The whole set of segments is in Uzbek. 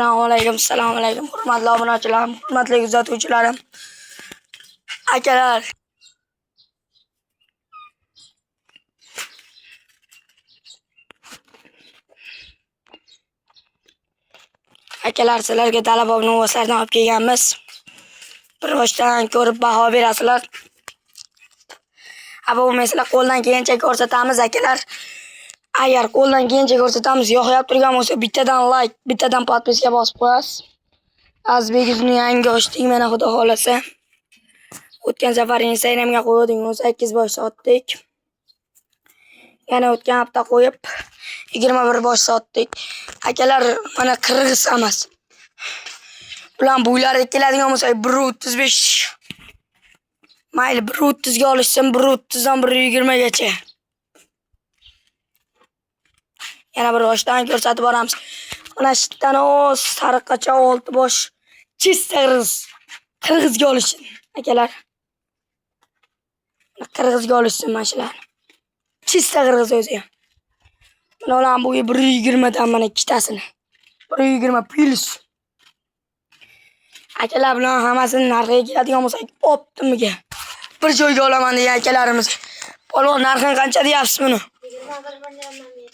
Assalomu alaykum, hurmatli obunachilarim, hurmatli kuzatuvchilarim. Akalar, sizlarga talaba novoslardan olib kelganmiz. Bir boshdan ko'rib baho berasizlar. Bu mesela qo'ldan kelgancha ko'rsatamiz akalar. Agar qo'ldan kelgancha ko'rsatamiz, yoqib turgan bo'lsa, bittadan like, bittadan podpiska bosib qo'yasiz. Azbegizni yangi ochdik, mana xudo xolasa. O'tgan safar Instagramga qo'ydik, 18 bosh sotdik. Yana o'tgan hafta qo'yib 21 bosh sotdik. Akalar, mana qirg'iz emas. Bulan bo'ylari keladigan bo'lsa 1.35. Mayli 1.30 ga olishsin, 1.30 dan 1.20 gacha. Yana bir boshdan ko'rsatib boramiz. Mana shitdan o sariqacha 6 bosh chista qirg'izga olishsin akalar. Qirg'izga olishsin mana shular. Chista qirg'iz o'zi ham. Mana ular bu 1.20 dan mana ikkitasini. 1.20 plus. Akalar bilan hammasini narxiga keladigan bo'lsak, optimiga bir joyga olaman degan akalarimiz. Polvon, narxini qancha deyapsiz buni? 21 dirhamdan beri.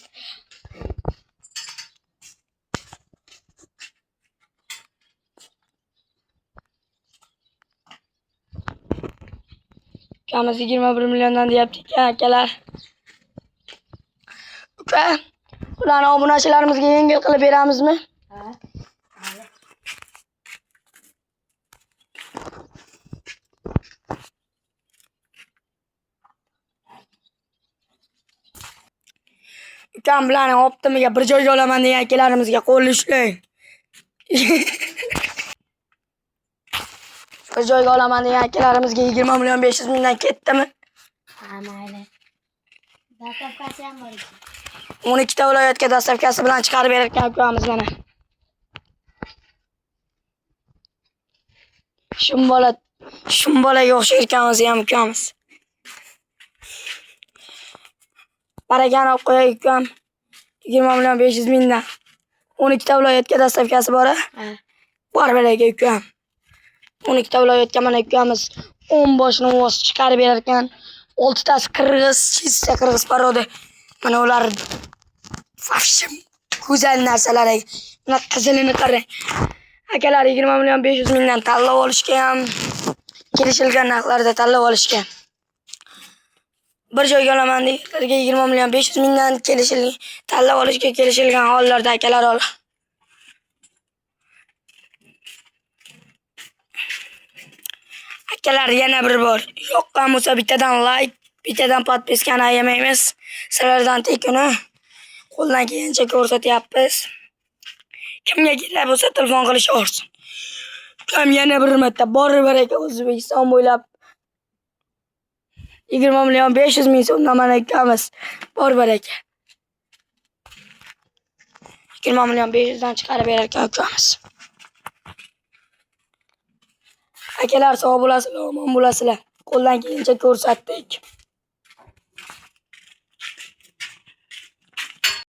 Kamasi 21 milliondan deyapti akalar. Uka, ularni obunachilarimizga yengil qilib beramizmi? Ha. Ukam bilan optimiga bir joyga olaman degan akalarimizga qo'l ushlang. Bir joyga olaman degan akalarimizga 20 million 500 mingdan ketdimi? Ha, mayli. Dastavkasi ham bor. 12 ta viloyatga dastavkasi bilan chiqarib berayotgan ukamiz mana. Shumbolaga o'xshayotgan o'zi ham ukamiz. Barakani olib qo'yay ukam. 20 million 500 mingdan. 12 ta viloyatga dastavkasi bor-a? Ha. Bor balaga ukam. 12 ta viloyatga mana ukamiz 10 boshni o'z chiqarib berarkan, 6 tasi qirg'iz, chista qirg'iz parodi. Mana ular fashim go'zal narsalar. Mana qizilini qarang. Akalar 20 million 500 mingdan tanlab olishga ham kelishilgan narxlarda tanlab olishgan. Bir joyga olaman deganlarga 20 million 500 mingdan kelishilgan, tanlab olishga kelishilgan hollarda akalar ol. Akalar, yana bir bor. Yoqqan bo'lsa bittadan like, bittadan podpiskani ayamaymiz. Sizlardan tekuni qo'ldan kelgancha ko'rsatyapmiz. Kimga kerak bo'lsa telefon qilish o'rsin. Ukam yana bir marta bor baraka O'zbekiston bo'ylab 20 million 500 ming so'mdan mana ukamiz. Bor baraka. 20 million 500 dan chiqarib berarkan ukamiz. Akalar, sog' bo'lasizlar, omon bo'lasizlar. Qo'ldan kelgancha ko'rsatdik.